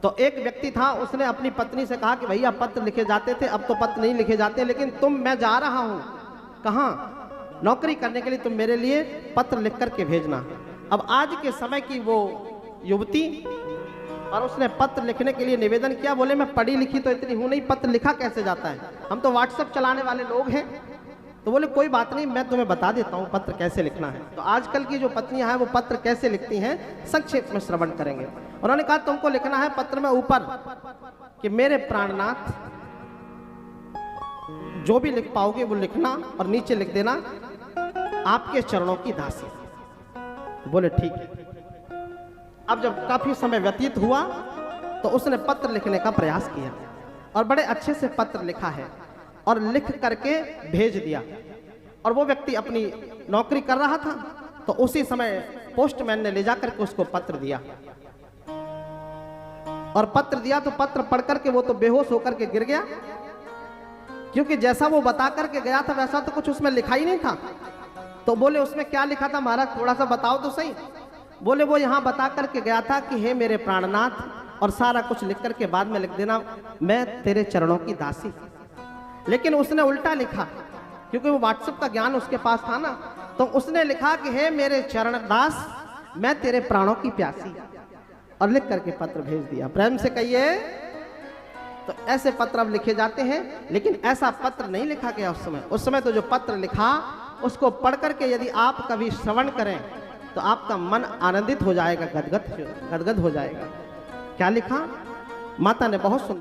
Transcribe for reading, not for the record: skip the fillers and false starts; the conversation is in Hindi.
तो एक व्यक्ति था, उसने अपनी पत्नी से कहा कि भैया पत्र लिखे जाते थे, अब तो पत्र नहीं लिखे जाते, लेकिन मैं जा रहा हूँ कहाँ, नौकरी करने के लिए, तुम मेरे लिए पत्र लिख करके भेजना। अब आज के समय की वो युवती, और उसने पत्र लिखने के लिए निवेदन किया। बोले मैं पढ़ी लिखी तो इतनी हूँ नहीं, पत्र लिखा कैसे जाता है, हम तो व्हाट्सएप चलाने वाले लोग हैं। तो बोले कोई बात नहीं, मैं तुम्हें बता देता हूँ पत्र कैसे लिखना है। तो आजकल की जो पत्नियां हैं वो पत्र कैसे लिखती हैं संक्षेप में श्रवण करेंगे। उन्होंने कहा तुमको लिखना है पत्र में ऊपर कि मेरे प्राणनाथ, जो भी लिख पाओगे वो लिखना, और नीचे लिख देना आपके चरणों की दासी। बोले ठीक है। अब जब काफी समय व्यतीत हुआ तो उसने पत्र लिखने का प्रयास किया और बड़े अच्छे से पत्र लिखा है और लिख करके भेज दिया। और वो व्यक्ति अपनी नौकरी कर रहा था, तो उसी समय पोस्टमैन ने ले जाकर के उसको पत्र दिया। और पत्र दिया तो पत्र पढ़ करके वो तो बेहोश होकर के गिर गया, क्योंकि जैसा वो बता करके गया था वैसा तो कुछ उसमें लिखा ही नहीं था। तो बोले उसमें क्या लिखा था महाराज, थोड़ा सा बताओ तो सही। बोले वो यहाँ बता करके गया था कि हे मेरे प्राणनाथ, और सारा कुछ लिख करके बाद में लिख देना मैं तेरे चरणों की दासी। लेकिन उसने उल्टा लिखा, क्योंकि वो व्हाट्सएप का ज्ञान उसके पास था ना। तो उसने लिखा कि हे मेरे चरण दास, मैं तेरे प्राणों की प्यासी, और लिख करके पत्र भेज दिया। प्रेम से कहिए। तो ऐसे पत्र अब लिखे जाते हैं, लेकिन ऐसा पत्र नहीं लिखा गया उस समय तो जो पत्र लिखा उसको पढ़ करके यदि आप कभी श्रवण करें तो आपका मन आनंदित हो जाएगा, गदगद हो जाएगा। क्या लिखा? माता ने बहुत सुंदर